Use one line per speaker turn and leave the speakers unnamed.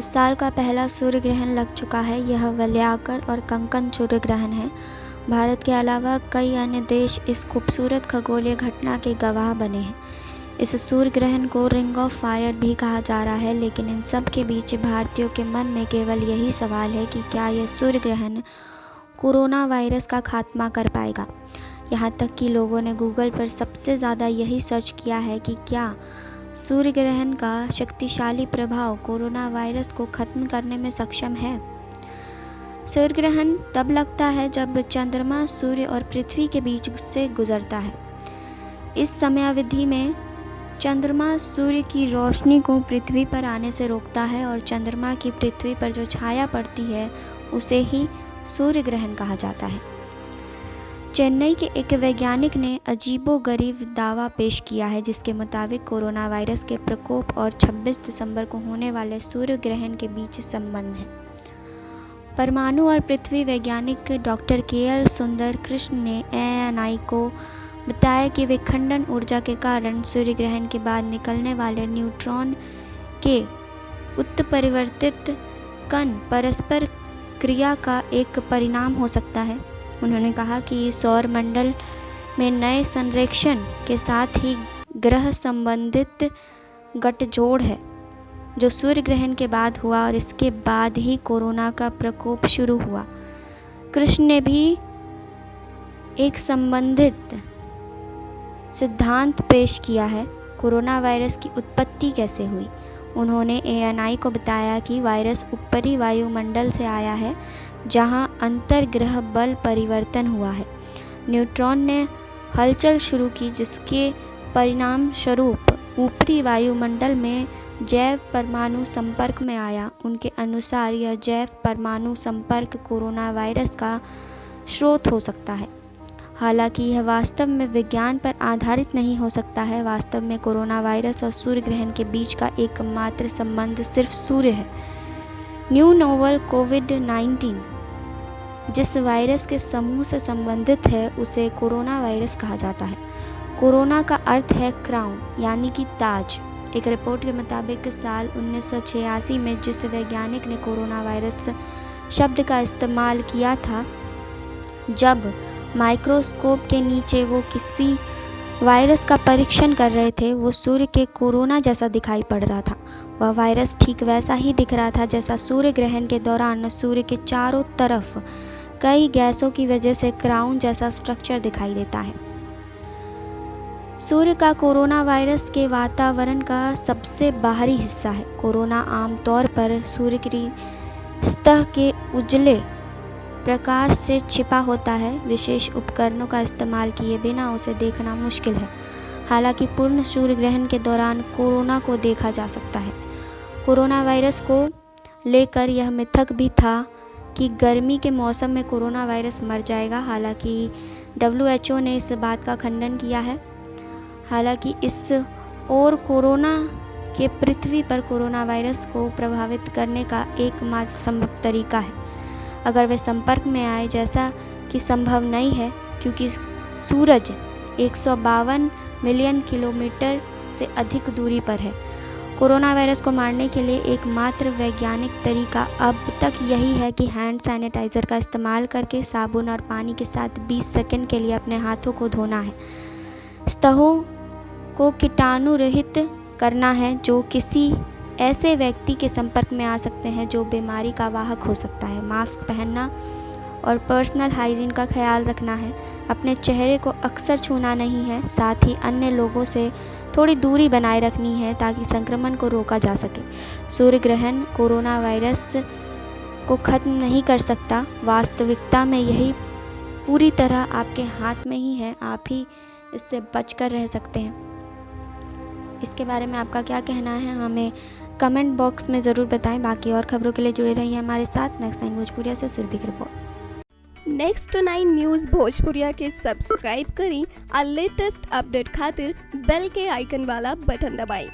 इस साल का पहला सूर्य ग्रहण लग चुका है। यह वलयाकर और कंकन सूर्य ग्रहण है। भारत के अलावा कई अन्य देश इस खूबसूरत खगोलीय घटना के गवाह बने हैं। इस सूर्य ग्रहण को रिंग ऑफ फायर भी कहा जा रहा है, लेकिन इन सब के बीच भारतीयों के मन में केवल यही सवाल है कि क्या यह सूर्य ग्रहण कोरोना वायरस का खात्मा कर पाएगा। यहाँ तक कि लोगों ने गूगल पर सबसे ज़्यादा यही सर्च किया है कि क्या सूर्य ग्रहण का शक्तिशाली प्रभाव कोरोना वायरस को खत्म करने में सक्षम है। सूर्य ग्रहण तब लगता है जब चंद्रमा सूर्य और पृथ्वी के बीच से गुजरता है। इस समयावधि में चंद्रमा सूर्य की रोशनी को पृथ्वी पर आने से रोकता है और चंद्रमा की पृथ्वी पर जो छाया पड़ती है उसे ही सूर्य ग्रहण कहा जाता है। चेन्नई के एक वैज्ञानिक ने अजीबोगरीब दावा पेश किया है, जिसके मुताबिक कोरोना वायरस के प्रकोप और 26 दिसंबर को होने वाले सूर्य ग्रहण के बीच संबंध है। परमाणु और पृथ्वी वैज्ञानिक डॉक्टर के.एल. सुंदर कृष्ण ने ANI को बताया कि विखंडन ऊर्जा के कारण सूर्य ग्रहण के बाद निकलने वाले न्यूट्रॉन के उत्परिवर्तित कण परस्पर क्रिया का एक परिणाम हो सकता है। उन्होंने कहा कि सौर मंडल में नए संरेखण के साथ ही ग्रह संबंधित गठजोड़ है, जो सूर्य ग्रहण के बाद हुआ और इसके बाद ही कोरोना का प्रकोप शुरू हुआ। कृष्ण ने भी एक संबंधित सिद्धांत पेश किया है। कोरोना वायरस की उत्पत्ति कैसे हुई? उन्होंने ANI को बताया कि वायरस ऊपरी वायुमंडल से आया है, जहां अंतर्ग्रह बल परिवर्तन हुआ है। न्यूट्रॉन ने हलचल शुरू की, जिसके परिणाम स्वरूप ऊपरी वायुमंडल में जैव परमाणु संपर्क में आया। उनके अनुसार यह जैव परमाणु संपर्क कोरोना वायरस का स्रोत हो सकता है। हालांकि यह वास्तव में विज्ञान पर आधारित नहीं हो सकता है। वास्तव में कोरोना वायरस और सूर्य ग्रहण के बीच का एकमात्र संबंध सिर्फ सूर्य है। न्यू नोवल कोविड-19 जिस वायरस के समूह से संबंधित है उसे कोरोना वायरस कहा जाता है। कोरोना का अर्थ है क्राउन, यानी कि ताज। एक रिपोर्ट के मुताबिक साल 1986 में जिस वैज्ञानिक ने कोरोना वायरस शब्द का इस्तेमाल किया था, जब माइक्रोस्कोप के नीचे वो किसी वायरस का परीक्षण कर रहे थे, वो सूर्य के कोरोना जैसा दिखाई पड़ रहा था। वह वायरस ठीक वैसा ही दिख रहा था जैसा सूर्य ग्रहण के दौरान सूर्य के चारों तरफ कई गैसों की वजह से क्राउन जैसा स्ट्रक्चर दिखाई देता है। सूर्य का कोरोना वायरस के वातावरण का सबसे बाहरी हिस्सा है। कोरोना आमतौर पर सूर्य की सतह के उजले प्रकाश से छिपा होता है। विशेष उपकरणों का इस्तेमाल किए बिना उसे देखना मुश्किल है। हालांकि पूर्ण सूर्य ग्रहण के दौरान कोरोना को देखा जा सकता है। कोरोना वायरस को लेकर यह मिथक भी था कि गर्मी के मौसम में कोरोना वायरस मर जाएगा। हालांकि WHO ने इस बात का खंडन किया है। हालांकि इस और कोरोना के पृथ्वी पर कोरोना वायरस को प्रभावित करने का एकमात्र संभव तरीका है अगर वे संपर्क में आए, जैसा कि संभव नहीं है क्योंकि सूरज 152 मिलियन किलोमीटर से अधिक दूरी पर है। कोरोना वायरस को मारने के लिए एकमात्र वैज्ञानिक तरीका अब तक यही है कि हैंड सैनिटाइज़र का इस्तेमाल करके साबुन और पानी के साथ 20 सेकंड के लिए अपने हाथों को धोना है। सतहों को कीटाणु रहित करना है जो किसी ऐसे व्यक्ति के संपर्क में आ सकते हैं जो बीमारी का वाहक हो सकता है। मास्क पहनना और पर्सनल हाइजीन का ख्याल रखना है। अपने चेहरे को अक्सर छूना नहीं है। साथ ही अन्य लोगों से थोड़ी दूरी बनाए रखनी है ताकि संक्रमण को रोका जा सके। सूर्य ग्रहण कोरोना वायरस को खत्म नहीं कर सकता। वास्तविकता में यही पूरी तरह आपके हाथ में ही है। आप ही इससे बचकर रह सकते हैं। इसके बारे में आपका क्या कहना है, हमें कमेंट बॉक्स में ज़रूर बताएं। बाकी और खबरों के लिए जुड़े रहिए हमारे साथ। नेक्स्ट 9 भोजपुरिया से सुरभि की रिपोर्ट।
नेक्स्ट 9 न्यूज़ भोजपुरिया के सब्सक्राइब करी और लेटेस्ट अपडेट खातिर बेल के आइकन वाला बटन दबाएं।